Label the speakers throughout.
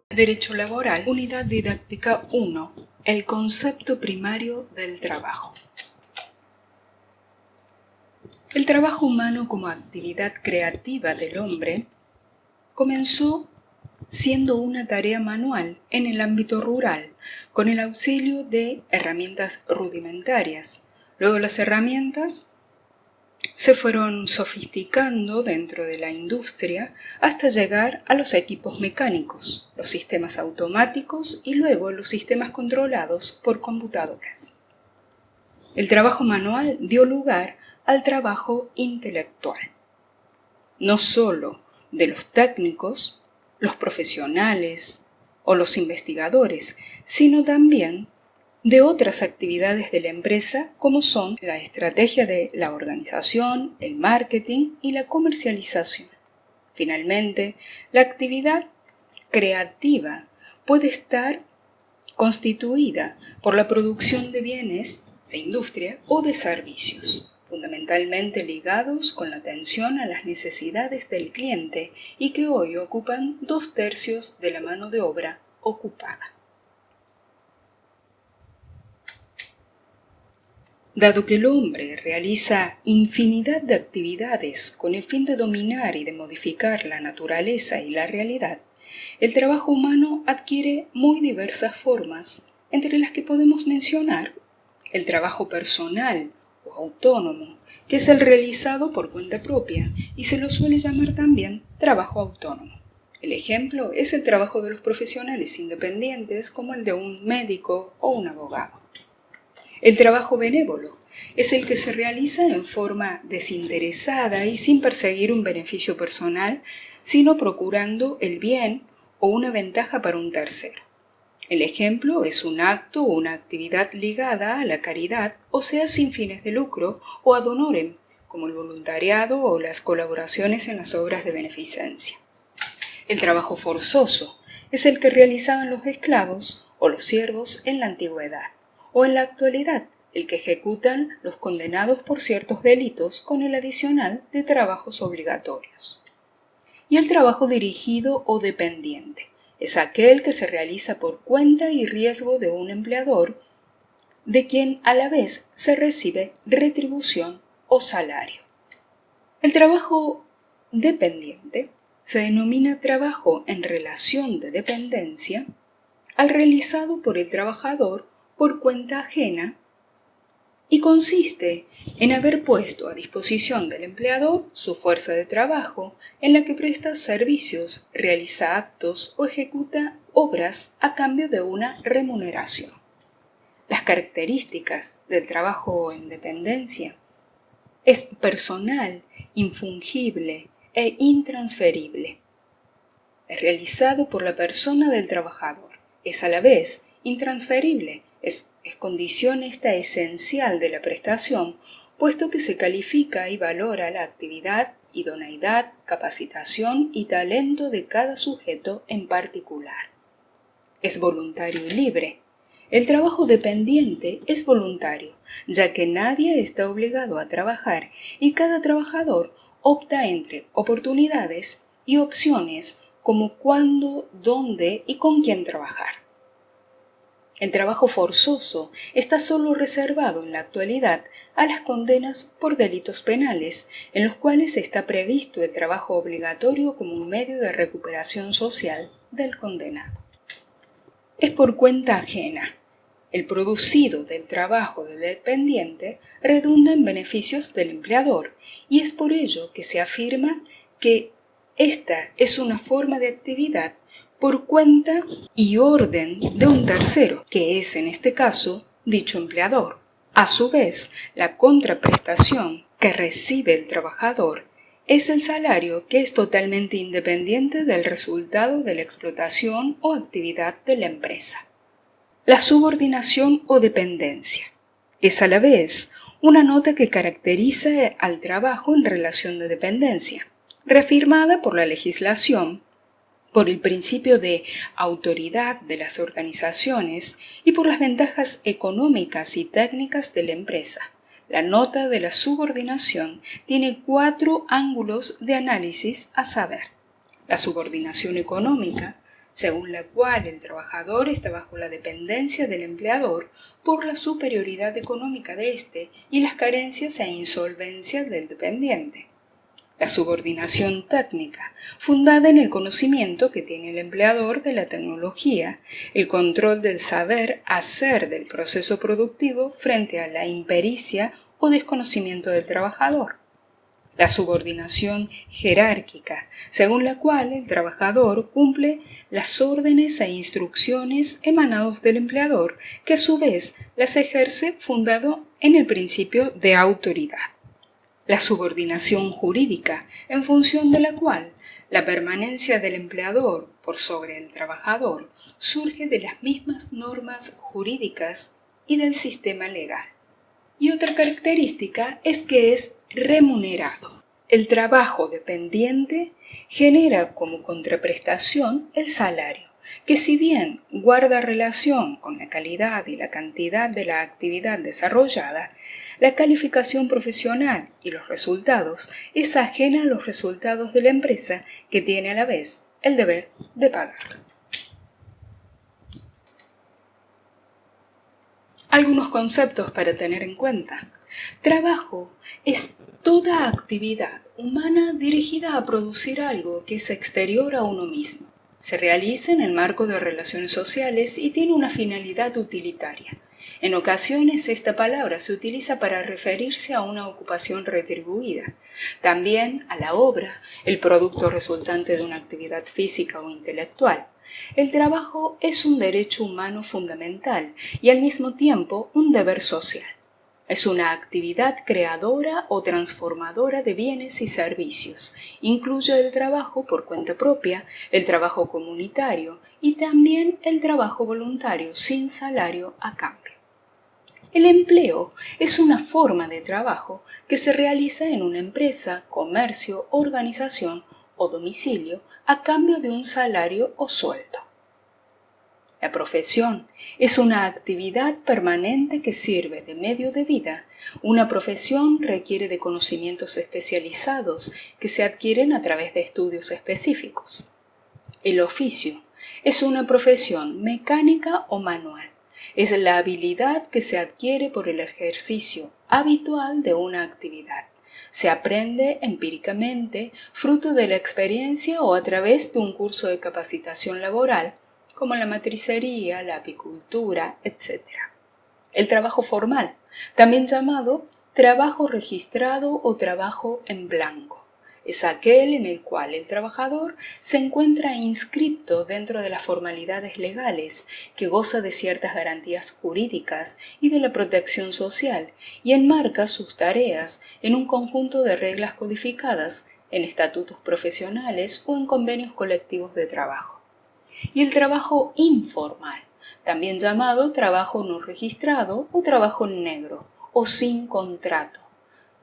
Speaker 1: Derecho Laboral, Unidad Didáctica 1. El concepto primario del trabajo. El trabajo humano como actividad creativa del hombre comenzó siendo una tarea manual en el ámbito rural, con el auxilio de herramientas rudimentarias. Luego las herramientas se fueron sofisticando dentro de la industria hasta llegar a los equipos mecánicos, los sistemas automáticos y luego los sistemas controlados por computadoras. El trabajo manual dio lugar al trabajo intelectual, no solo de los técnicos, los profesionales o los investigadores, sino también de otras actividades de la empresa como son la estrategia de la organización, el marketing y la comercialización. Finalmente, la actividad creativa puede estar constituida por la producción de bienes de industria o de servicios, fundamentalmente ligados con la atención a las necesidades del cliente y que hoy ocupan 2/3 de la mano de obra ocupada. Dado que el hombre realiza infinidad de actividades con el fin de dominar y de modificar la naturaleza y la realidad, el trabajo humano adquiere muy diversas formas, entre las que podemos mencionar el trabajo personal o autónomo, que es el realizado por cuenta propia y se lo suele llamar también trabajo autónomo. El ejemplo es el trabajo de los profesionales independientes como el de un médico o un abogado. El trabajo benévolo es el que se realiza en forma desinteresada y sin perseguir un beneficio personal, sino procurando el bien o una ventaja para un tercero. El ejemplo es un acto o una actividad ligada a la caridad, o sea, sin fines de lucro, o ad honorem, como el voluntariado o las colaboraciones en las obras de beneficencia. El trabajo forzoso es el que realizaban los esclavos o los siervos en la antigüedad, o en la actualidad, el que ejecutan los condenados por ciertos delitos con el adicional de trabajos obligatorios. Y el trabajo dirigido o dependiente es aquel que se realiza por cuenta y riesgo de un empleador, de quien a la vez se recibe retribución o salario. El trabajo dependiente se denomina trabajo en relación de dependencia al realizado por el trabajador por cuenta ajena y consiste en haber puesto a disposición del empleador su fuerza de trabajo en la que presta servicios, realiza actos o ejecuta obras a cambio de una remuneración. Las características del trabajo en dependencia es personal, infungible e intransferible. Es realizado por la persona del trabajador. Es a la vez intransferible. Es condición esta esencial de la prestación, puesto que se califica y valora la actividad, idoneidad, capacitación y talento de cada sujeto en particular. Es voluntario y libre. El trabajo dependiente es voluntario, ya que nadie está obligado a trabajar y cada trabajador opta entre oportunidades y opciones como cuándo, dónde y con quién trabajar. El trabajo forzoso está solo reservado en la actualidad a las condenas por delitos penales, en los cuales está previsto el trabajo obligatorio como un medio de recuperación social del condenado. Es por cuenta ajena. El producido del trabajo del dependiente redunda en beneficios del empleador y es por ello que se afirma que esta es una forma de actividad por cuenta y orden de un tercero, que es en este caso dicho empleador. A su vez, la contraprestación que recibe el trabajador es el salario, que es totalmente independiente del resultado de la explotación o actividad de la empresa. La subordinación o dependencia es a la vez una nota que caracteriza al trabajo en relación de dependencia, reafirmada por la legislación, por el principio de autoridad de las organizaciones y por las ventajas económicas y técnicas de la empresa. La nota de la subordinación tiene 4 ángulos de análisis a saber: la subordinación económica, según la cual el trabajador está bajo la dependencia del empleador por la superioridad económica de éste y las carencias e insolvencias del dependiente. La subordinación técnica, fundada en el conocimiento que tiene el empleador de la tecnología, el control del saber hacer del proceso productivo frente a la impericia o desconocimiento del trabajador. La subordinación jerárquica, según la cual el trabajador cumple las órdenes e instrucciones emanados del empleador, que a su vez las ejerce fundado en el principio de autoridad. La subordinación jurídica, en función de la cual la permanencia del empleador por sobre el trabajador surge de las mismas normas jurídicas y del sistema legal. Y otra característica es que es remunerado. El trabajo dependiente genera como contraprestación el salario, que si bien guarda relación con la calidad y la cantidad de la actividad desarrollada, la calificación profesional y los resultados es ajena a los resultados de la empresa, que tiene a la vez el deber de pagar. Algunos conceptos para tener en cuenta. Trabajo es toda actividad humana dirigida a producir algo que es exterior a uno mismo. Se realiza en el marco de relaciones sociales y tiene una finalidad utilitaria. En ocasiones esta palabra se utiliza para referirse a una ocupación retribuida, también a la obra, el producto resultante de una actividad física o intelectual. El trabajo es un derecho humano fundamental y al mismo tiempo un deber social. Es una actividad creadora o transformadora de bienes y servicios. Incluye el trabajo por cuenta propia, el trabajo comunitario y también el trabajo voluntario sin salario a cambio. El empleo es una forma de trabajo que se realiza en una empresa, comercio, organización o domicilio a cambio de un salario o sueldo. La profesión es una actividad permanente que sirve de medio de vida. Una profesión requiere de conocimientos especializados que se adquieren a través de estudios específicos. El oficio es una profesión mecánica o manual. Es la habilidad que se adquiere por el ejercicio habitual de una actividad. Se aprende empíricamente, fruto de la experiencia o a través de un curso de capacitación laboral, como la matricería, la apicultura, etc. El trabajo formal, también llamado trabajo registrado o trabajo en blanco, es aquel en el cual el trabajador se encuentra inscripto dentro de las formalidades legales, que goza de ciertas garantías jurídicas y de la protección social, y enmarca sus tareas en un conjunto de reglas codificadas en estatutos profesionales o en convenios colectivos de trabajo. Y el trabajo informal, también llamado trabajo no registrado o trabajo negro o sin contrato.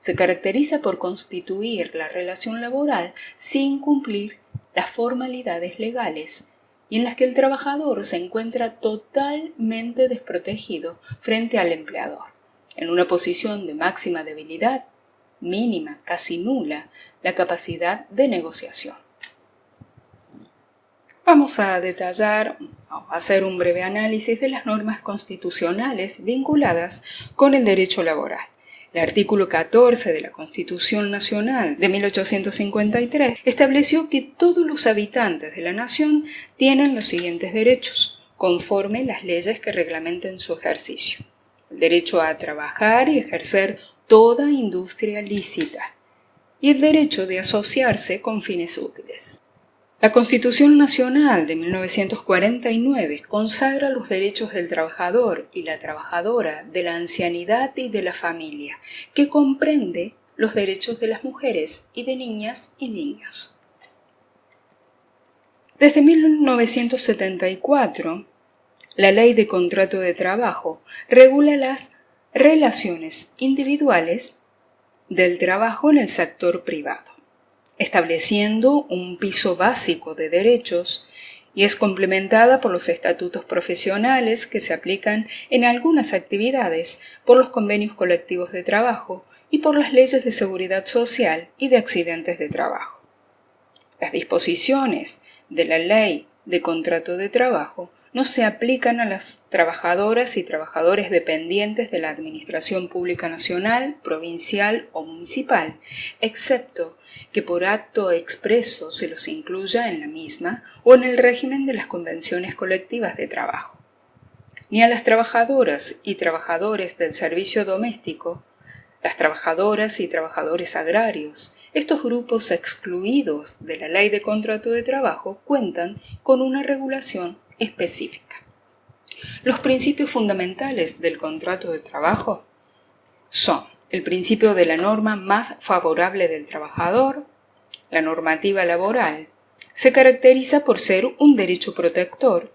Speaker 1: Se caracteriza por constituir la relación laboral sin cumplir las formalidades legales y en las que el trabajador se encuentra totalmente desprotegido frente al empleador, en una posición de máxima debilidad, mínima, casi nula, la capacidad de negociación. Vamos a hacer un breve análisis de las normas constitucionales vinculadas con el derecho laboral. El artículo 14 de la Constitución Nacional de 1853 estableció que todos los habitantes de la nación tienen los siguientes derechos, conforme las leyes que reglamenten su ejercicio. El derecho a trabajar y ejercer toda industria lícita y el derecho de asociarse con fines útiles. La Constitución Nacional de 1949 consagra los derechos del trabajador y la trabajadora, de la ancianidad y de la familia, que comprende los derechos de las mujeres y de niñas y niños. Desde 1974, la Ley de Contrato de Trabajo regula las relaciones individuales del trabajo en el sector privado. estableciendo un piso básico de derechos, y es complementada por los estatutos profesionales que se aplican en algunas actividades, por los convenios colectivos de trabajo y por las leyes de seguridad social y de accidentes de trabajo. Las disposiciones de la Ley de Contrato de Trabajo no se aplican a las trabajadoras y trabajadores dependientes de la Administración Pública Nacional, provincial o municipal, excepto que por acto expreso se los incluya en la misma o en el régimen de las convenciones colectivas de trabajo. Ni a las trabajadoras y trabajadores del servicio doméstico, las trabajadoras y trabajadores agrarios. Estos grupos excluidos de la Ley de Contrato de Trabajo cuentan con una regulación específica. Los principios fundamentales del contrato de trabajo son el principio de la norma más favorable del trabajador. La normativa laboral se caracteriza por ser un derecho protector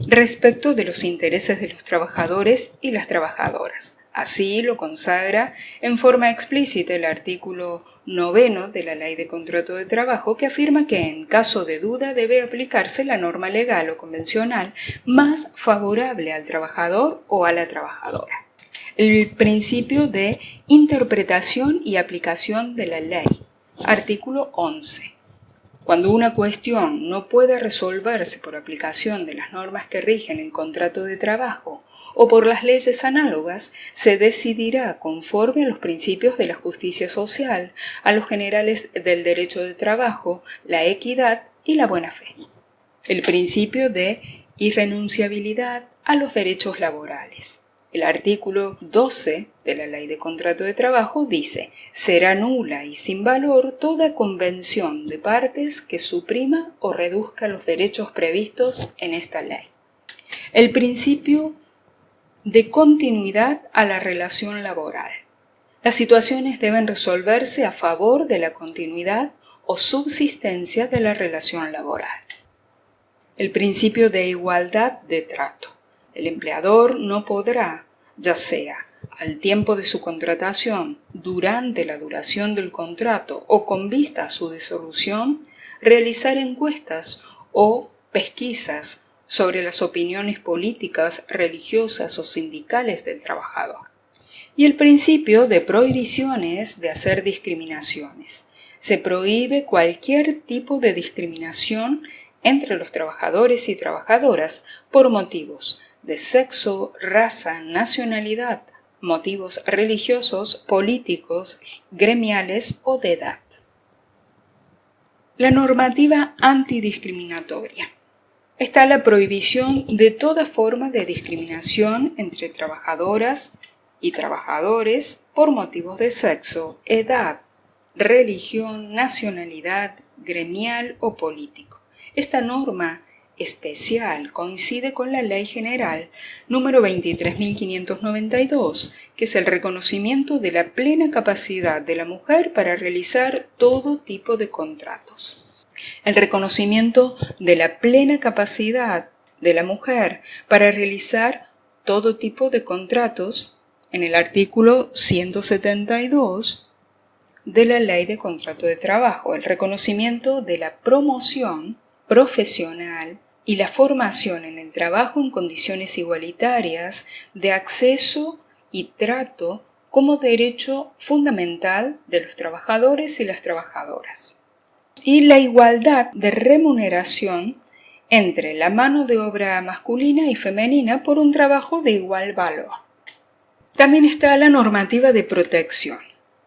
Speaker 1: respecto de los intereses de los trabajadores y las trabajadoras. Así lo consagra en forma explícita el artículo 9 de la Ley de Contrato de Trabajo, que afirma que en caso de duda debe aplicarse la norma legal o convencional más favorable al trabajador o a la trabajadora. El principio de interpretación y aplicación de la ley. Artículo 11. Cuando una cuestión no puede resolverse por aplicación de las normas que rigen el contrato de trabajo o por las leyes análogas, se decidirá conforme a los principios de la justicia social, a los generales del derecho de trabajo, la equidad y la buena fe. El principio de irrenunciabilidad a los derechos laborales. El artículo 12 de la Ley de Contrato de Trabajo dice: será nula y sin valor toda convención de partes que suprima o reduzca los derechos previstos en esta ley. El principio de continuidad a la relación laboral. Las situaciones deben resolverse a favor de la continuidad o subsistencia de la relación laboral. El principio de igualdad de trato. El empleador no podrá, ya sea al tiempo de su contratación, durante la duración del contrato o con vista a su disolución, realizar encuestas o pesquisas sobre las opiniones políticas, religiosas o sindicales del trabajador. Y el principio de prohibiciones de hacer discriminaciones. Se prohíbe cualquier tipo de discriminación entre los trabajadores y trabajadoras por motivos de sexo, raza, nacionalidad, motivos religiosos, políticos, gremiales o de edad. La normativa antidiscriminatoria. Está la prohibición de toda forma de discriminación entre trabajadoras y trabajadores por motivos de sexo, edad, religión, nacionalidad, gremial o político. Esta norma especial coincide con la Ley General número 23.592, que es el reconocimiento de la plena capacidad de la mujer para realizar todo tipo de contratos. El reconocimiento de la plena capacidad de la mujer para realizar todo tipo de contratos en el artículo 172 de la Ley de Contrato de Trabajo. El reconocimiento de la promoción profesional y la formación en el trabajo en condiciones igualitarias de acceso y trato como derecho fundamental de los trabajadores y las trabajadoras. Y la igualdad de remuneración entre la mano de obra masculina y femenina por un trabajo de igual valor. También está la normativa de protección.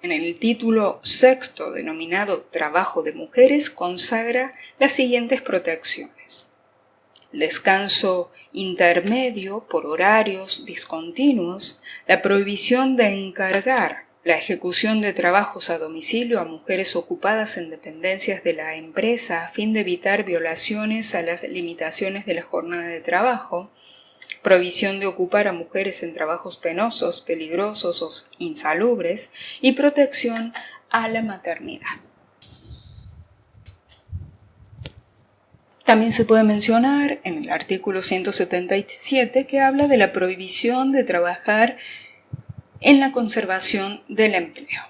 Speaker 1: En el título sexto, denominado Trabajo de Mujeres, consagra las siguientes protecciones: el descanso intermedio por horarios discontinuos, la prohibición de encargar la ejecución de trabajos a domicilio a mujeres ocupadas en dependencias de la empresa a fin de evitar violaciones a las limitaciones de la jornada de trabajo, prohibición de ocupar a mujeres en trabajos penosos, peligrosos o insalubres y protección a la maternidad. También se puede mencionar en el artículo 177 que habla de la prohibición de trabajar en la conservación del empleo.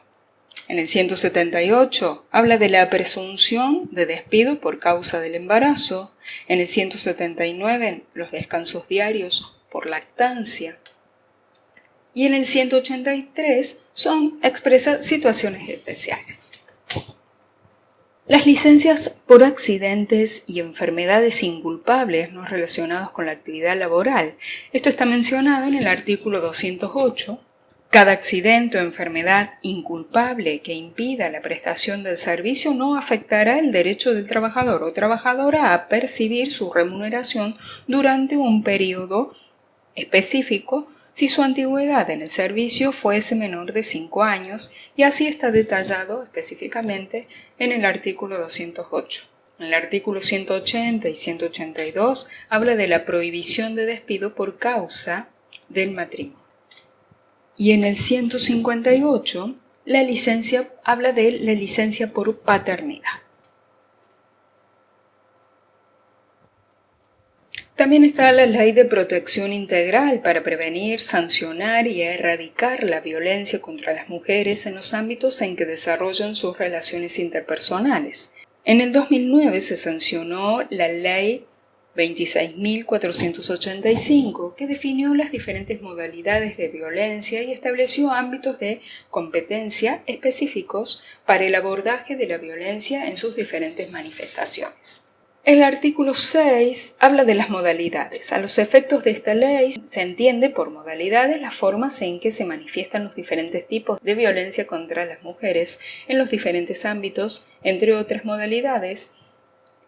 Speaker 1: En el 178 habla de la presunción de despido por causa del embarazo. En el 179 los descansos diarios por lactancia. Y en el 183 expresa situaciones especiales. Las licencias por accidentes y enfermedades inculpables no relacionados con la actividad laboral. Esto está mencionado en el artículo 208. Cada accidente o enfermedad inculpable que impida la prestación del servicio no afectará el derecho del trabajador o trabajadora a percibir su remuneración durante un periodo específico si su antigüedad en el servicio fuese menor de 5 años, y así está detallado específicamente en el artículo 208. En el artículo 180 y 182 habla de la prohibición de despido por causa del matrimonio. Y en el 158 habla de la licencia por paternidad. También está la Ley de Protección Integral para prevenir, sancionar y erradicar la violencia contra las mujeres en los ámbitos en que desarrollan sus relaciones interpersonales. En el 2009 se sancionó la Ley 26.485, que definió las diferentes modalidades de violencia y estableció ámbitos de competencia específicos para el abordaje de la violencia en sus diferentes manifestaciones. El artículo 6 habla de las modalidades. A los efectos de esta ley se entiende por modalidades las formas en que se manifiestan los diferentes tipos de violencia contra las mujeres en los diferentes ámbitos. Entre otras modalidades,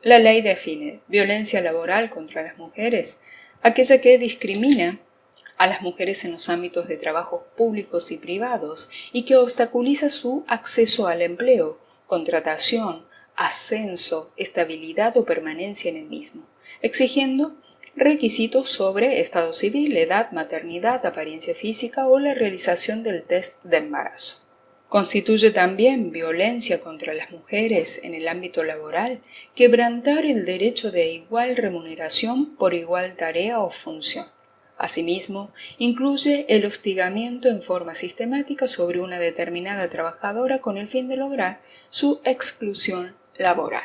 Speaker 1: la ley define violencia laboral contra las mujeres, aquella que discrimina a las mujeres en los ámbitos de trabajos públicos y privados y que obstaculiza su acceso al empleo, contratación, ascenso, estabilidad o permanencia en el mismo, exigiendo requisitos sobre estado civil, edad, maternidad, apariencia física o la realización del test de embarazo. Constituye también violencia contra las mujeres en el ámbito laboral, quebrantar el derecho de igual remuneración por igual tarea o función. Asimismo, incluye el hostigamiento en forma sistemática sobre una determinada trabajadora con el fin de lograr su exclusión laboral.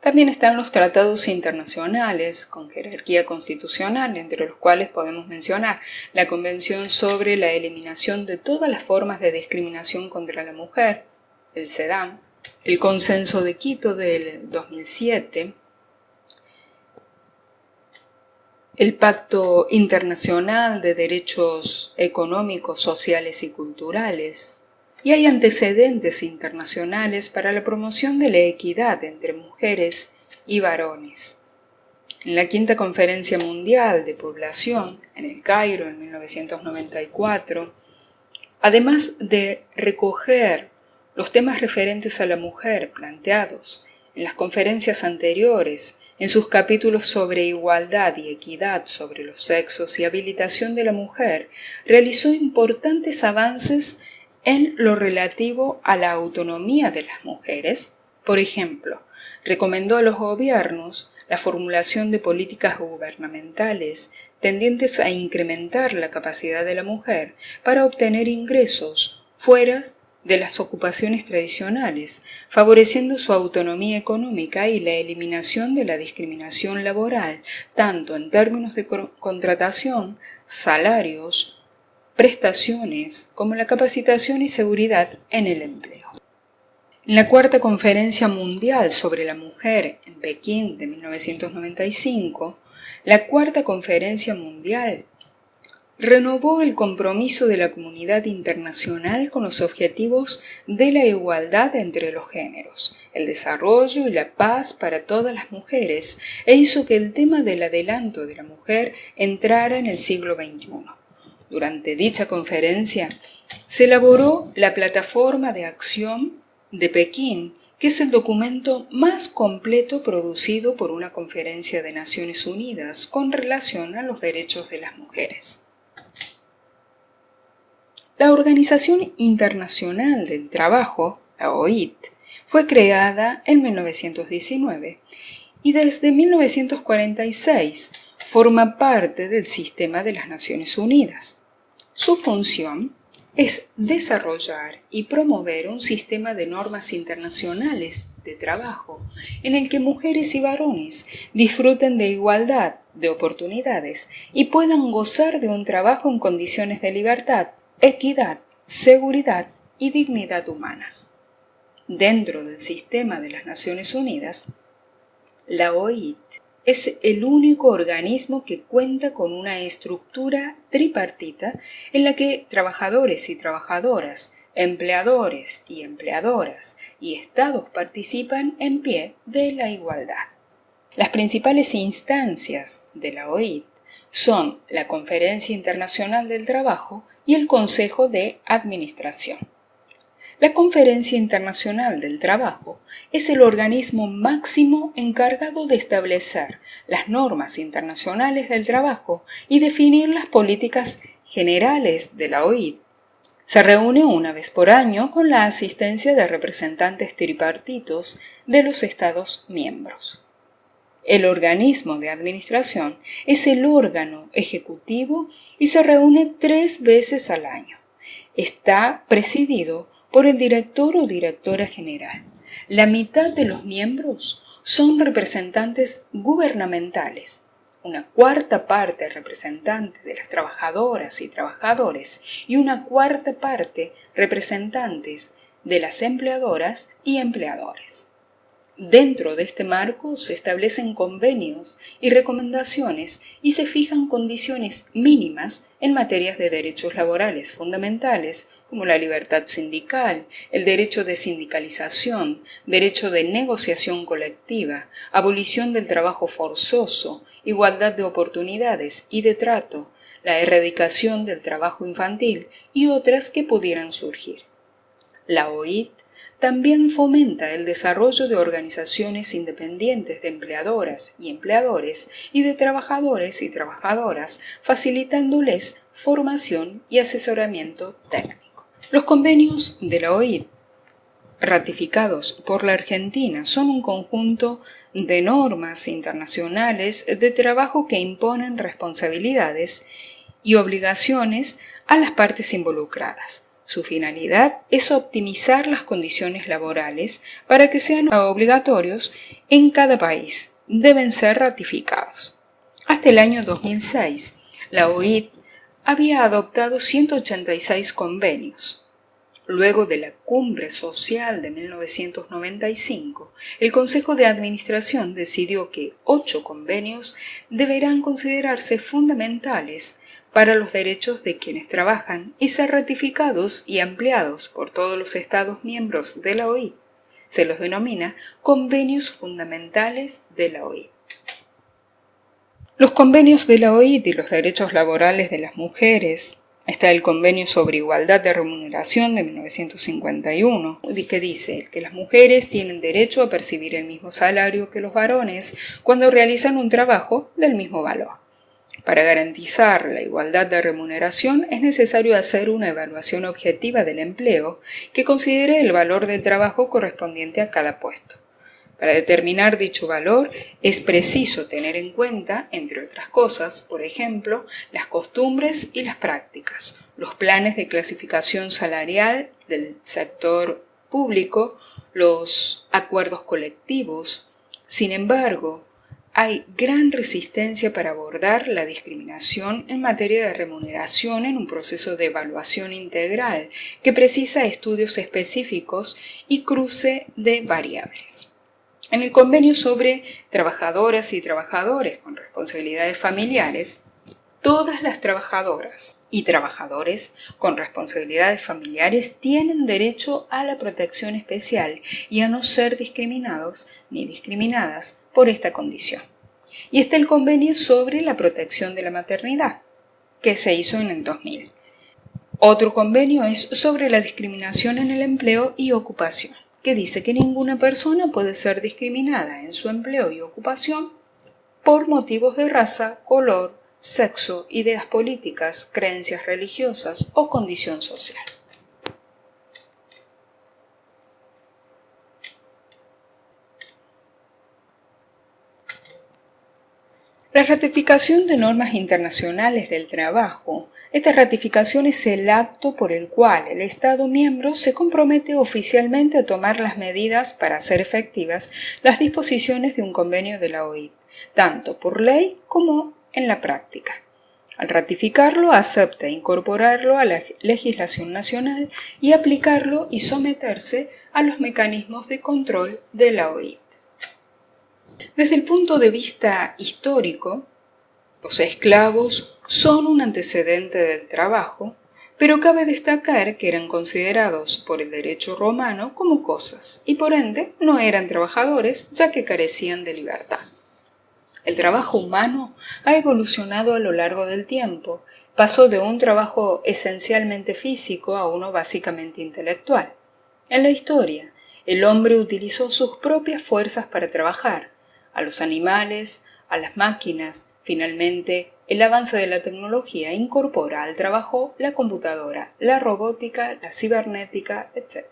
Speaker 1: También están los tratados internacionales con jerarquía constitucional, entre los cuales podemos mencionar la Convención sobre la Eliminación de todas las formas de discriminación contra la mujer, el CEDAW, el Consenso de Quito del 2007, el Pacto Internacional de Derechos Económicos, Sociales y Culturales, y hay antecedentes internacionales para la promoción de la equidad entre mujeres y varones. En la Quinta Conferencia Mundial de Población, en El Cairo, en 1994, además de recoger los temas referentes a la mujer planteados en las conferencias anteriores, en sus capítulos sobre igualdad y equidad sobre los sexos y habilitación de la mujer, realizó importantes avances en lo relativo a la autonomía de las mujeres. Por ejemplo, recomendó a los gobiernos la formulación de políticas gubernamentales tendientes a incrementar la capacidad de la mujer para obtener ingresos fuera de las ocupaciones tradicionales, favoreciendo su autonomía económica y la eliminación de la discriminación laboral, tanto en términos de contratación, salarios, prestaciones, como la capacitación y seguridad en el empleo. En la Cuarta Conferencia Mundial sobre la Mujer en Pekín de 1995, la Cuarta Conferencia Mundial renovó el compromiso de la comunidad internacional con los objetivos de la igualdad entre los géneros, el desarrollo y la paz para todas las mujeres, e hizo que el tema del adelanto de la mujer entrara en el siglo XXI. Durante dicha conferencia se elaboró la Plataforma de Acción de Pekín, que es el documento más completo producido por una conferencia de Naciones Unidas con relación a los derechos de las mujeres. La Organización Internacional del Trabajo, la OIT, fue creada en 1919 y desde 1946 forma parte del sistema de las Naciones Unidas. Su función es desarrollar y promover un sistema de normas internacionales de trabajo en el que mujeres y varones disfruten de igualdad de oportunidades y puedan gozar de un trabajo en condiciones de libertad, equidad, seguridad y dignidad humanas. Dentro del sistema de las Naciones Unidas, la OIT es el único organismo que cuenta con una estructura tripartita en la que trabajadores y trabajadoras, empleadores y empleadoras y estados participan en pie de la igualdad. Las principales instancias de la OIT son la Conferencia Internacional del Trabajo y el Consejo de Administración. La Conferencia Internacional del Trabajo es el organismo máximo encargado de establecer las normas internacionales del trabajo y definir las políticas generales de la OIT. Se reúne una vez por año con la asistencia de representantes tripartitos de los Estados miembros. El organismo de administración es el órgano ejecutivo y se reúne 3 veces al año. Está presidido por el director o directora general. La mitad de los miembros son representantes gubernamentales, una cuarta parte representantes de las trabajadoras y trabajadores y una cuarta parte representantes de las empleadoras y empleadores. Dentro de este marco se establecen convenios y recomendaciones y se fijan condiciones mínimas en materias de derechos laborales fundamentales como la libertad sindical, el derecho de sindicalización, derecho de negociación colectiva, abolición del trabajo forzoso, igualdad de oportunidades y de trato, la erradicación del trabajo infantil y otras que pudieran surgir. La OIT también fomenta el desarrollo de organizaciones independientes de empleadoras y empleadores y de trabajadores y trabajadoras, facilitándoles formación y asesoramiento técnico. Los convenios de la OIT, ratificados por la Argentina, son un conjunto de normas internacionales de trabajo que imponen responsabilidades y obligaciones a las partes involucradas. Su finalidad es optimizar las condiciones laborales para que sean obligatorios en cada país. Deben ser ratificados. Hasta el año 2006, la OIT había adoptado 186 convenios. Luego de la Cumbre Social de 1995, el Consejo de Administración decidió que 8 convenios deberán considerarse fundamentales para los derechos de quienes trabajan y ser ratificados y ampliados por todos los Estados miembros de la OIT. Se los denomina convenios fundamentales de la OIT. Los convenios de la OIT y los derechos laborales de las mujeres. Está el Convenio sobre Igualdad de Remuneración de 1951, que dice que las mujeres tienen derecho a percibir el mismo salario que los varones cuando realizan un trabajo del mismo valor. Para garantizar la igualdad de remuneración es necesario hacer una evaluación objetiva del empleo que considere el valor del trabajo correspondiente a cada puesto. Para determinar dicho valor es preciso tener en cuenta, entre otras cosas, por ejemplo, las costumbres y las prácticas, los planes de clasificación salarial del sector público, los acuerdos colectivos. Sin embargo, hay gran resistencia para abordar la discriminación en materia de remuneración en un proceso de evaluación integral que precisa estudios específicos y cruce de variables. En el Convenio sobre Trabajadoras y Trabajadores con Responsabilidades Familiares, todas las trabajadoras y trabajadores con responsabilidades familiares tienen derecho a la protección especial y a no ser discriminados ni discriminadas por esta condición. Y está el Convenio sobre la Protección de la Maternidad, que se hizo en el 2000. Otro convenio es sobre la discriminación en el empleo y ocupación, que dice que ninguna persona puede ser discriminada en su empleo y ocupación por motivos de raza, color, sexo, ideas políticas, creencias religiosas o condición social. La ratificación de normas internacionales del trabajo. Esta ratificación es el acto por el cual el Estado miembro se compromete oficialmente a tomar las medidas para hacer efectivas las disposiciones de un convenio de la OIT, tanto por ley como en la práctica. Al ratificarlo, acepta incorporarlo a la legislación nacional y aplicarlo y someterse a los mecanismos de control de la OIT. Desde el punto de vista histórico, los esclavos son un antecedente del trabajo, pero cabe destacar que eran considerados por el derecho romano como cosas y por ende no eran trabajadores ya que carecían de libertad. El trabajo humano ha evolucionado a lo largo del tiempo, pasó de un trabajo esencialmente físico a uno básicamente intelectual. En la historia, el hombre utilizó sus propias fuerzas para trabajar, a los animales, a las máquinas. Finalmente, el avance de la tecnología incorpora al trabajo la computadora, la robótica, la cibernética, etc.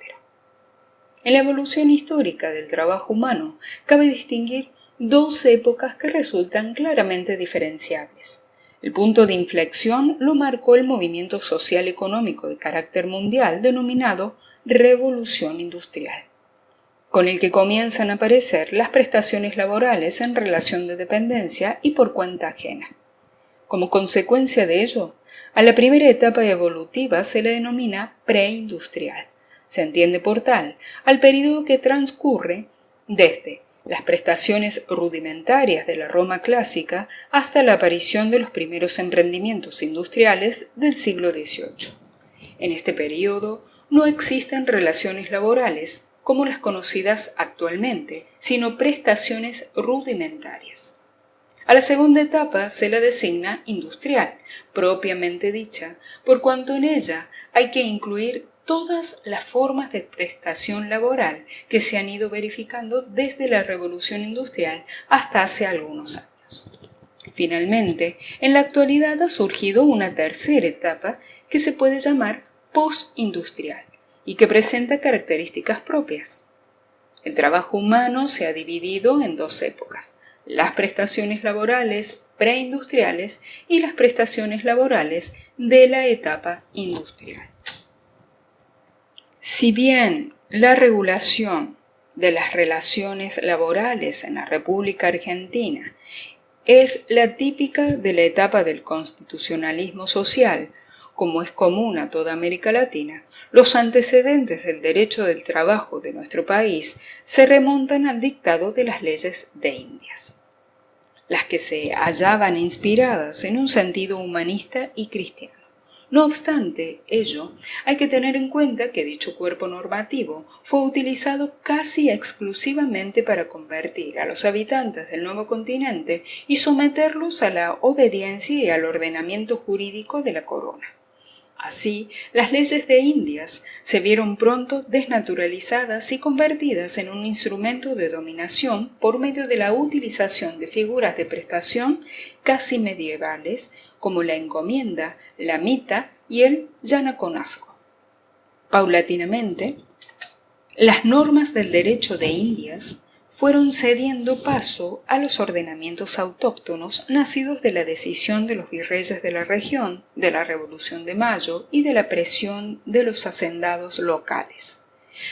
Speaker 1: En la evolución histórica del trabajo humano, cabe distinguir dos épocas que resultan claramente diferenciables. El punto de inflexión lo marcó el movimiento social económico de carácter mundial denominado Revolución Industrial, con el que comienzan a aparecer las prestaciones laborales en relación de dependencia y por cuenta ajena. Como consecuencia de ello, a la primera etapa evolutiva se le denomina preindustrial. Se entiende por tal al período que transcurre desde las prestaciones rudimentarias de la Roma clásica hasta la aparición de los primeros emprendimientos industriales del siglo XVIII. En este período no existen relaciones laborales como las conocidas actualmente, sino prestaciones rudimentarias. A la segunda etapa se la designa industrial, propiamente dicha, por cuanto en ella hay que incluir todas las formas de prestación laboral que se han ido verificando desde la Revolución Industrial hasta hace algunos años. Finalmente, en la actualidad ha surgido una tercera etapa que se puede llamar postindustrial y que presenta características propias. El trabajo humano se ha dividido en dos épocas: las prestaciones laborales preindustriales y las prestaciones laborales de la etapa industrial. Si bien la regulación de las relaciones laborales en la República Argentina es la típica de la etapa del constitucionalismo social, como es común a toda América Latina, los antecedentes del derecho del trabajo de nuestro país se remontan al dictado de las leyes de Indias, las que se hallaban inspiradas en un sentido humanista y cristiano. No obstante ello, hay que tener en cuenta que dicho cuerpo normativo fue utilizado casi exclusivamente para convertir a los habitantes del nuevo continente y someterlos a la obediencia y al ordenamiento jurídico de la corona. Así, las leyes de Indias se vieron pronto desnaturalizadas y convertidas en un instrumento de dominación por medio de la utilización de figuras de prestación casi medievales como la encomienda, la mita y el yanaconazgo. Paulatinamente, las normas del derecho de Indias fueron cediendo paso a los ordenamientos autóctonos nacidos de la decisión de los virreyes de la región, de la Revolución de Mayo y de la presión de los hacendados locales.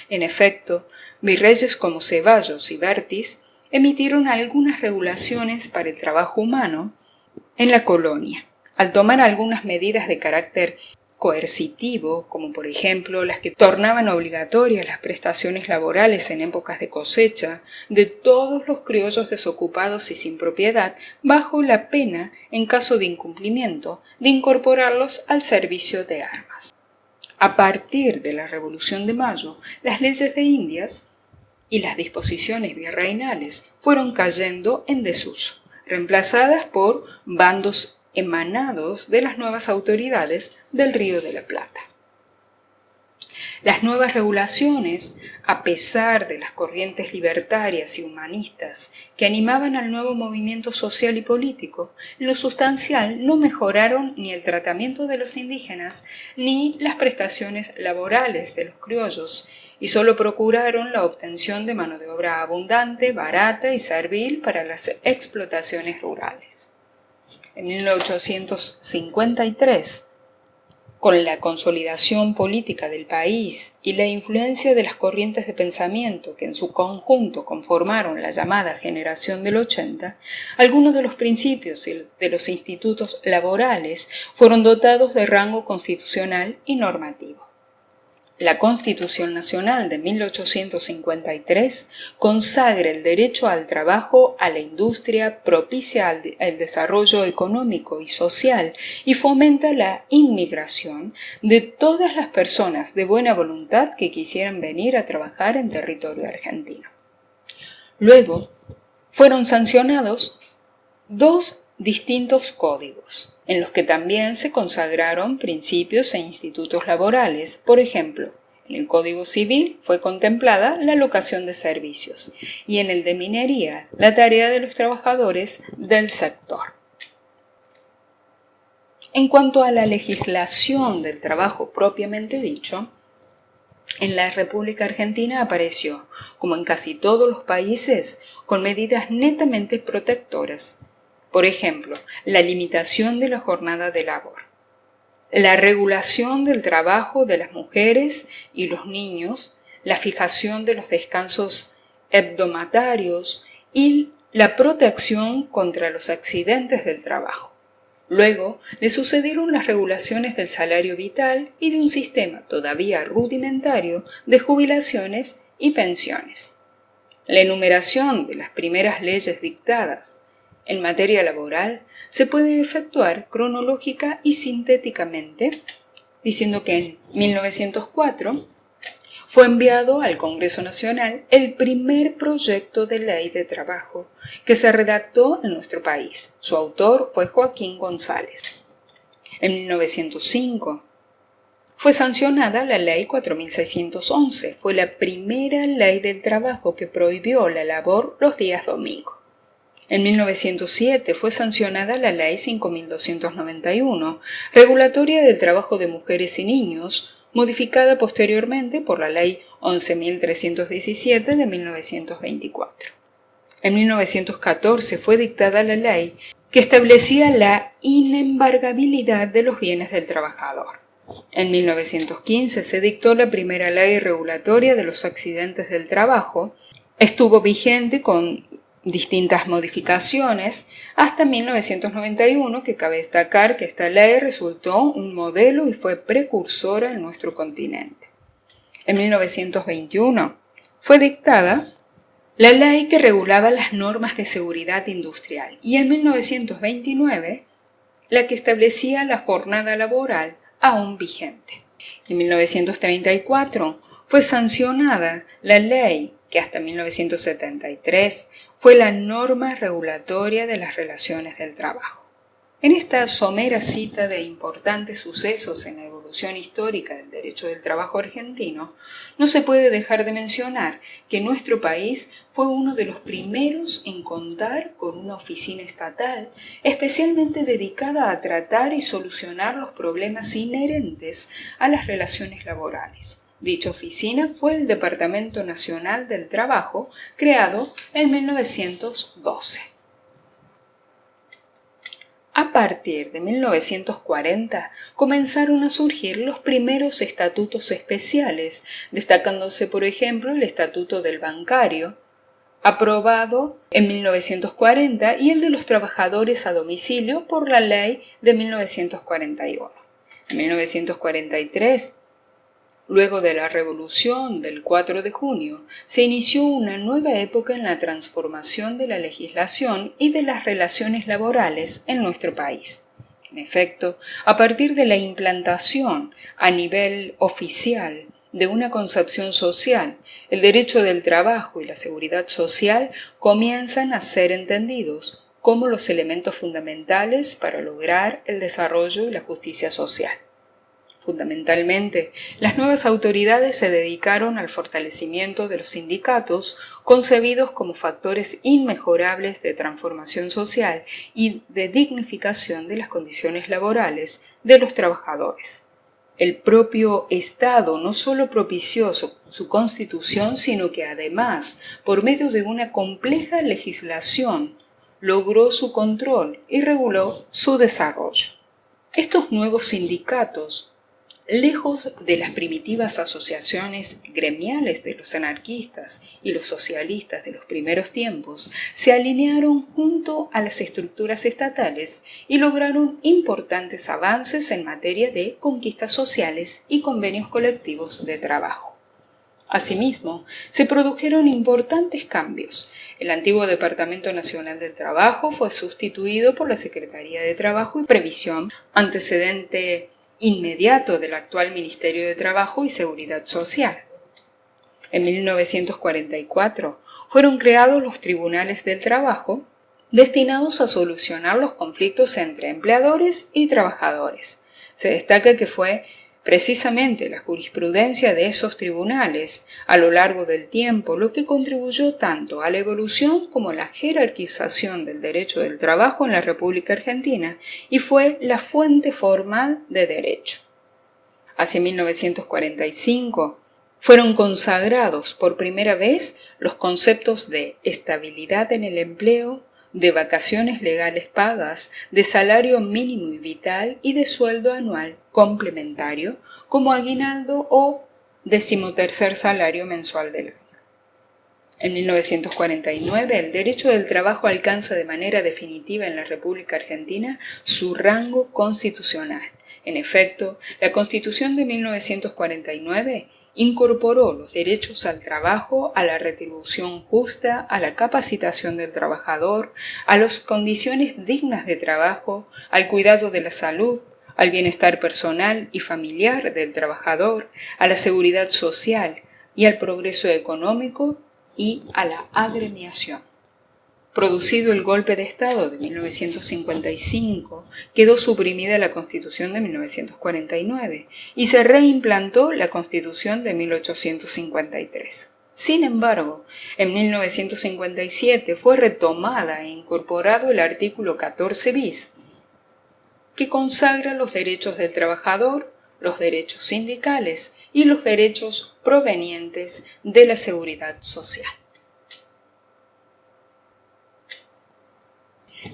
Speaker 1: En efecto, virreyes como Ceballos y Vértiz emitieron algunas regulaciones para el trabajo humano en la colonia, al tomar algunas medidas de carácter coercitivo, como por ejemplo las que tornaban obligatorias las prestaciones laborales en épocas de cosecha de todos los criollos desocupados y sin propiedad, bajo la pena, en caso de incumplimiento, de incorporarlos al servicio de armas. A partir de la Revolución de Mayo, las leyes de Indias y las disposiciones virreinales fueron cayendo en desuso, reemplazadas por bandos emanados de las nuevas autoridades del Río de la Plata. Las nuevas regulaciones, a pesar de las corrientes libertarias y humanistas que animaban al nuevo movimiento social y político, en lo sustancial no mejoraron ni el tratamiento de los indígenas ni las prestaciones laborales de los criollos, y solo procuraron la obtención de mano de obra abundante, barata y servil para las explotaciones rurales. En 1853, con la consolidación política del país y la influencia de las corrientes de pensamiento que en su conjunto conformaron la llamada generación del 80, algunos de los principios de los institutos laborales fueron dotados de rango constitucional y normativo. La Constitución Nacional de 1853 consagra el derecho al trabajo, a la industria, propicia el desarrollo económico y social y fomenta la inmigración de todas las personas de buena voluntad que quisieran venir a trabajar en territorio argentino. Luego, fueron sancionados dos distintos códigos, en los que también se consagraron principios e institutos laborales. Por ejemplo, en el Código Civil fue contemplada la locación de servicios y en el de minería la tarea de los trabajadores del sector. En cuanto a la legislación del trabajo propiamente dicho, en la República Argentina apareció, como en casi todos los países, con medidas netamente protectoras. Por ejemplo, la limitación de la jornada de labor, la regulación del trabajo de las mujeres y los niños, la fijación de los descansos hebdomadarios y la protección contra los accidentes del trabajo. Luego le sucedieron las regulaciones del salario vital y de un sistema todavía rudimentario de jubilaciones y pensiones. La enumeración de las primeras leyes dictadas en materia laboral se puede efectuar cronológica y sintéticamente, diciendo que en 1904 fue enviado al Congreso Nacional el primer proyecto de ley de trabajo que se redactó en nuestro país. Su autor fue Joaquín González. En 1905 fue sancionada la Ley 4611. Fue la primera ley del trabajo que prohibió la labor los días domingos. En 1907 fue sancionada la Ley 5291, regulatoria del trabajo de mujeres y niños, modificada posteriormente por la Ley 11.317 de 1924. En 1914 fue dictada la ley que establecía la inembargabilidad de los bienes del trabajador. En 1915 se dictó la primera ley regulatoria de los accidentes del trabajo. Estuvo vigente con distintas modificaciones hasta 1991, que cabe destacar que esta ley resultó un modelo y fue precursora en nuestro continente. En 1921 fue dictada la ley que regulaba las normas de seguridad industrial y en 1929 la que establecía la jornada laboral aún vigente. En 1934 fue sancionada la ley que hasta 1973 fue la norma regulatoria de las relaciones del trabajo. En esta somera cita de importantes sucesos en la evolución histórica del derecho del trabajo argentino, no se puede dejar de mencionar que nuestro país fue uno de los primeros en contar con una oficina estatal especialmente dedicada a tratar y solucionar los problemas inherentes a las relaciones laborales. Dicha oficina fue el Departamento Nacional del Trabajo, creado en 1912. A partir de 1940 comenzaron a surgir los primeros estatutos especiales, destacándose por ejemplo el Estatuto del Bancario, aprobado en 1940, y el de los trabajadores a domicilio por la Ley de 1941. En 1943, luego de la Revolución del 4 de junio, se inició una nueva época en la transformación de la legislación y de las relaciones laborales en nuestro país. En efecto, a partir de la implantación a nivel oficial de una concepción social, el derecho del trabajo y la seguridad social comienzan a ser entendidos como los elementos fundamentales para lograr el desarrollo y la justicia social. Fundamentalmente, las nuevas autoridades se dedicaron al fortalecimiento de los sindicatos, concebidos como factores inmejorables de transformación social y de dignificación de las condiciones laborales de los trabajadores. El propio Estado no solo propició su constitución, sino que además, por medio de una compleja legislación, logró su control y reguló su desarrollo. Estos nuevos sindicatos, lejos de las primitivas asociaciones gremiales de los anarquistas y los socialistas de los primeros tiempos, se alinearon junto a las estructuras estatales y lograron importantes avances en materia de conquistas sociales y convenios colectivos de trabajo. Asimismo, se produjeron importantes cambios. El antiguo Departamento Nacional del Trabajo fue sustituido por la Secretaría de Trabajo y Previsión, antecedente inmediato del actual Ministerio de Trabajo y Seguridad Social. En 1944 fueron creados los Tribunales del Trabajo, destinados a solucionar los conflictos entre empleadores y trabajadores. Se destaca que fue precisamente la jurisprudencia de esos tribunales a lo largo del tiempo lo que contribuyó tanto a la evolución como a la jerarquización del derecho del trabajo en la República Argentina y fue la fuente formal de derecho. Hacia 1945 fueron consagrados por primera vez los conceptos de estabilidad en el empleo, de vacaciones legales pagas, de salario mínimo y vital y de sueldo anual complementario como aguinaldo o 13º salario mensual del año. En 1949, el derecho del trabajo alcanza de manera definitiva en la República Argentina su rango constitucional. En efecto, la Constitución de 1949 incorporó los derechos al trabajo, a la retribución justa, a la capacitación del trabajador, a las condiciones dignas de trabajo, al cuidado de la salud, al bienestar personal y familiar del trabajador, a la seguridad social y al progreso económico y a la agremiación. Producido el golpe de Estado de 1955, quedó suprimida la Constitución de 1949 y se reimplantó la Constitución de 1853. Sin embargo, en 1957 fue retomada e incorporado el artículo 14 bis, que consagra los derechos del trabajador, los derechos sindicales y los derechos provenientes de la seguridad social.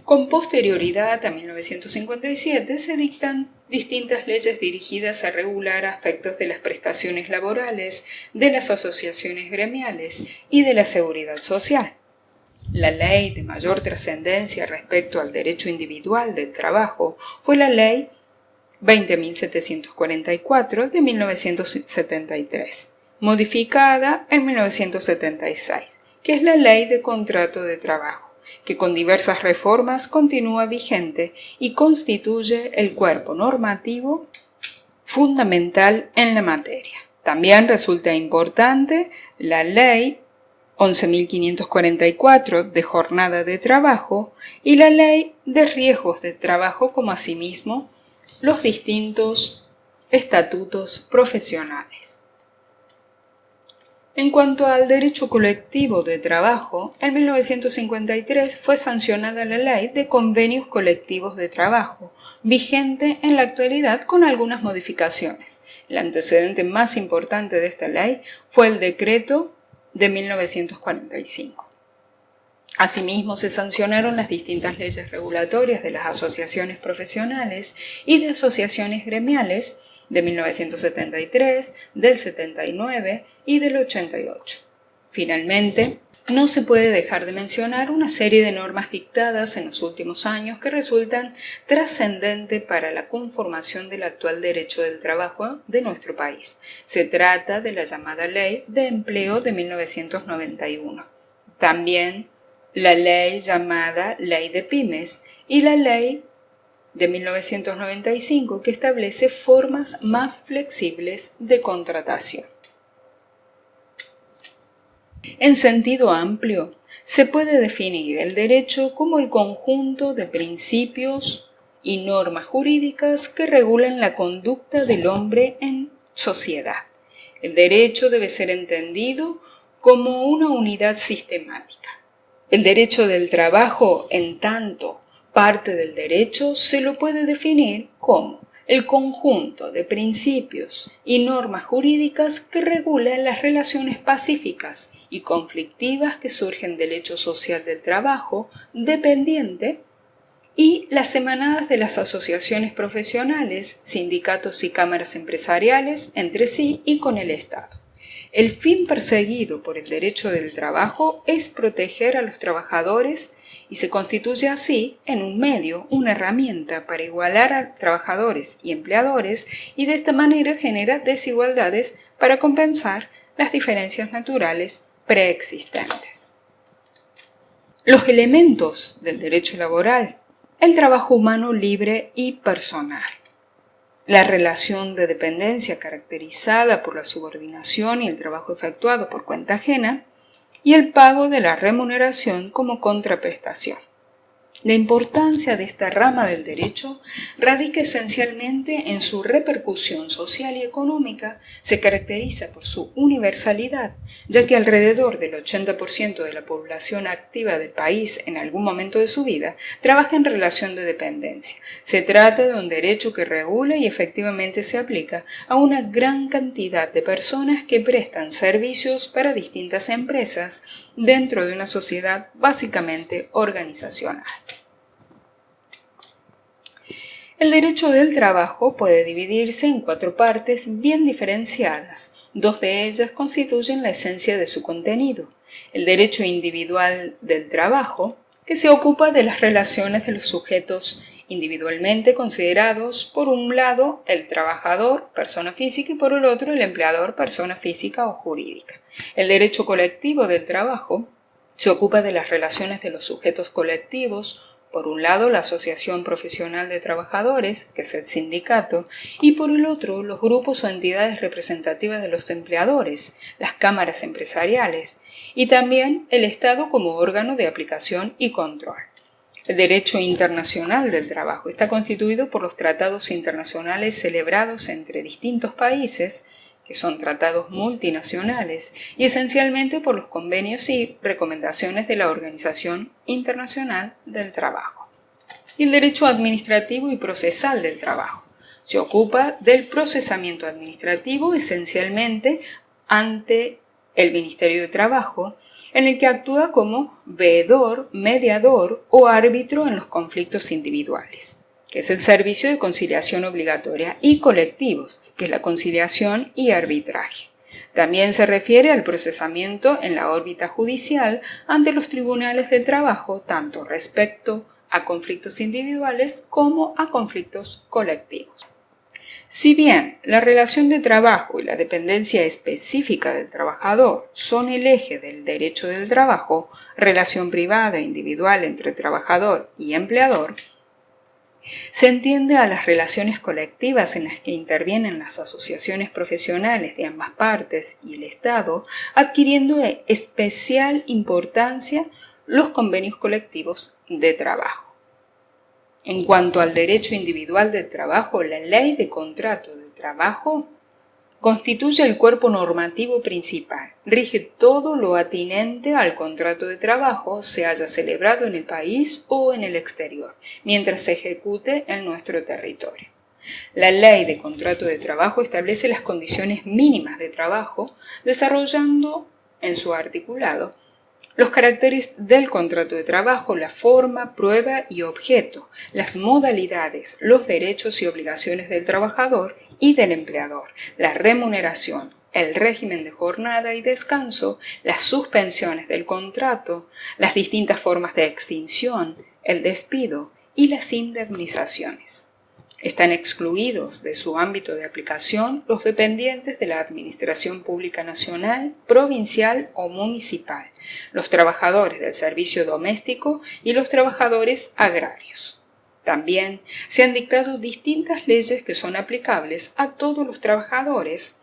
Speaker 1: Con posterioridad a 1957 se dictan distintas leyes dirigidas a regular aspectos de las prestaciones laborales, de las asociaciones gremiales y de la seguridad social. La ley de mayor trascendencia respecto al derecho individual del trabajo fue la Ley 20.744 de 1973, modificada en 1976, que es la Ley de Contrato de Trabajo, que con diversas reformas continúa vigente y constituye el cuerpo normativo fundamental en la materia. También resulta importante la Ley 11.544 de jornada de trabajo y la Ley de riesgos de trabajo, como asimismo los distintos estatutos profesionales. En cuanto al derecho colectivo de trabajo, en 1953 fue sancionada la Ley de Convenios Colectivos de Trabajo, vigente en la actualidad con algunas modificaciones. El antecedente más importante de esta ley fue el decreto de 1945. Asimismo, se sancionaron las distintas leyes regulatorias de las asociaciones profesionales y de asociaciones gremiales de 1973, del 79 y del 88. Finalmente, no se puede dejar de mencionar una serie de normas dictadas en los últimos años que resultan trascendentes para la conformación del actual derecho del trabajo de nuestro país. Se trata de la llamada Ley de Empleo de 1991. También la ley llamada Ley de Pymes y la Ley de 1995 que establece formas más flexibles de contratación. En sentido amplio, se puede definir el derecho como el conjunto de principios y normas jurídicas que regulan la conducta del hombre en sociedad. El derecho debe ser entendido como una unidad sistemática. El derecho del trabajo, en tanto parte del derecho, se lo puede definir como el conjunto de principios y normas jurídicas que regulan las relaciones pacíficas y conflictivas que surgen del hecho social del trabajo dependiente y las emanadas de las asociaciones profesionales, sindicatos y cámaras empresariales entre sí y con el Estado. El fin perseguido por el derecho del trabajo es proteger a los trabajadores y se constituye así en un medio, una herramienta para igualar a trabajadores y empleadores y de esta manera genera desigualdades para compensar las diferencias naturales preexistentes. Los elementos del derecho laboral: el trabajo humano libre y personal, la relación de dependencia caracterizada por la subordinación y el trabajo efectuado por cuenta ajena, y el pago de la remuneración como contraprestación. La importancia de esta rama del derecho radica esencialmente en su repercusión social y económica. Se caracteriza por su universalidad, ya que alrededor del 80% de la población activa del país en algún momento de su vida trabaja en relación de dependencia. Se trata de un derecho que regula y efectivamente se aplica a una gran cantidad de personas que prestan servicios para distintas empresas dentro de una sociedad básicamente organizacional. El derecho del trabajo puede dividirse en 4 partes bien diferenciadas. 2 de ellas constituyen la esencia de su contenido. El derecho individual del trabajo, que se ocupa de las relaciones de los sujetos individualmente considerados, por un lado el trabajador, persona física, y por el otro el empleador, persona física o jurídica. El derecho colectivo del trabajo se ocupa de las relaciones de los sujetos colectivos, por un lado la Asociación Profesional de Trabajadores, que es el sindicato, y por el otro los grupos o entidades representativas de los empleadores, las cámaras empresariales, y también el Estado como órgano de aplicación y control. El derecho internacional del trabajo está constituido por los tratados internacionales celebrados entre distintos países, que son tratados multinacionales, y esencialmente por los convenios y recomendaciones de la Organización Internacional del Trabajo. Y el derecho administrativo y procesal del trabajo se ocupa del procesamiento administrativo esencialmente ante el Ministerio de Trabajo, en el que actúa como veedor, mediador o árbitro en los conflictos individuales, que es el servicio de conciliación obligatoria, y colectivos, que es la conciliación y arbitraje. También se refiere al procesamiento en la órbita judicial ante los tribunales del trabajo, tanto respecto a conflictos individuales como a conflictos colectivos. Si bien la relación de trabajo y la dependencia específica del trabajador son el eje del derecho del trabajo, relación privada e individual entre trabajador y empleador, se entiende a las relaciones colectivas en las que intervienen las asociaciones profesionales de ambas partes y el Estado, adquiriendo especial importancia los convenios colectivos de trabajo. En cuanto al derecho individual del trabajo, la Ley de Contrato de Trabajo constituye el cuerpo normativo principal, rige todo lo atinente al contrato de trabajo, se haya celebrado en el país o en el exterior, mientras se ejecute en nuestro territorio. La Ley de Contrato de Trabajo establece las condiciones mínimas de trabajo, desarrollando en su articulado los caracteres del contrato de trabajo, la forma, prueba y objeto, las modalidades, los derechos y obligaciones del trabajador y del empleador, la remuneración, el régimen de jornada y descanso, las suspensiones del contrato, las distintas formas de extinción, el despido y las indemnizaciones. Están excluidos de su ámbito de aplicación los dependientes de la Administración Pública Nacional, provincial o municipal, los trabajadores del servicio doméstico y los trabajadores agrarios. También se han dictado distintas leyes que son aplicables a todos los trabajadores,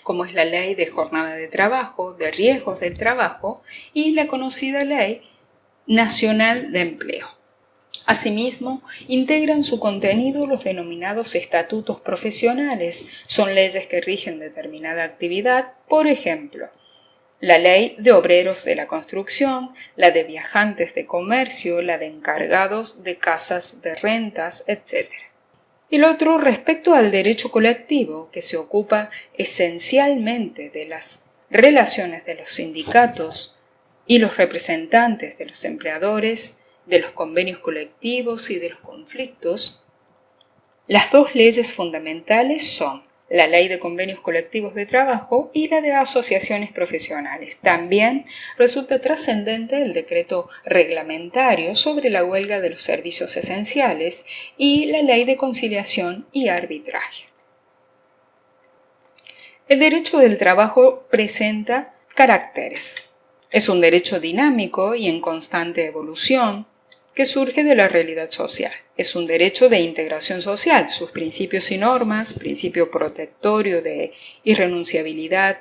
Speaker 1: como es la Ley de Jornada de Trabajo, de Riesgos del Trabajo y la conocida Ley Nacional de Empleo. Asimismo, integran su contenido los denominados estatutos profesionales. Son leyes que rigen determinada actividad, por ejemplo, la Ley de Obreros de la Construcción, la de Viajantes de Comercio, la de Encargados de Casas de Rentas, etc. El otro respecto al derecho colectivo, que se ocupa esencialmente de las relaciones de los sindicatos y los representantes de los empleadores, de los convenios colectivos y de los conflictos, las dos leyes fundamentales son la Ley de Convenios Colectivos de Trabajo y la de Asociaciones Profesionales. También resulta trascendente el decreto reglamentario sobre la huelga de los servicios esenciales y la Ley de Conciliación y Arbitraje. El derecho del trabajo presenta caracteres. Es un derecho dinámico y en constante evolución que surge de la realidad social. Es un derecho de integración social. Sus principios y normas, principio protectorio de irrenunciabilidad,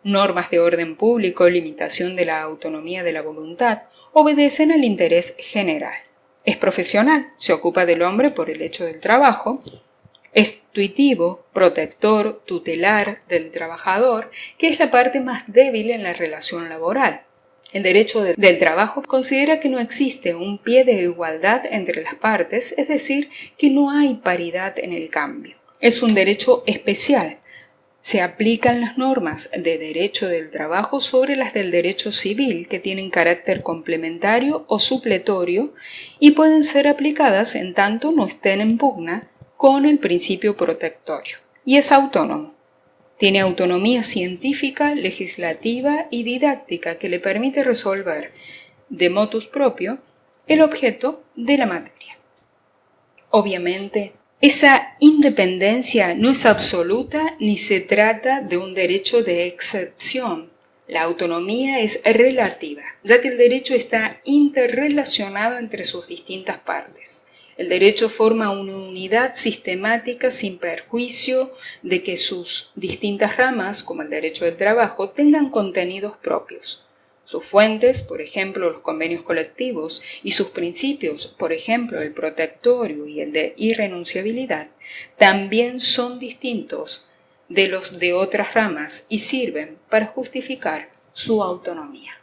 Speaker 1: normas de orden público, limitación de la autonomía de la voluntad, obedecen al interés general. Es profesional, se ocupa del hombre por el hecho del trabajo. Es tuitivo, protector, tutelar del trabajador, que es la parte más débil en la relación laboral. El derecho del trabajo considera que no existe un pie de igualdad entre las partes, es decir, que no hay paridad en el cambio. Es un derecho especial. Se aplican las normas de derecho del trabajo sobre las del derecho civil, que tienen carácter complementario o supletorio y pueden ser aplicadas en tanto no estén en pugna con el principio protectorio. Y es autónomo. Tiene autonomía científica, legislativa y didáctica que le permite resolver de motus propio el objeto de la materia. Obviamente, esa independencia no es absoluta ni se trata de un derecho de excepción. La autonomía es relativa, ya que el derecho está interrelacionado entre sus distintas partes. El derecho forma una unidad sistemática sin perjuicio de que sus distintas ramas, como el derecho del trabajo, tengan contenidos propios. Sus fuentes, por ejemplo, los convenios colectivos, y sus principios, por ejemplo, el protectorio y el de irrenunciabilidad, también son distintos de los de otras ramas y sirven para justificar su autonomía.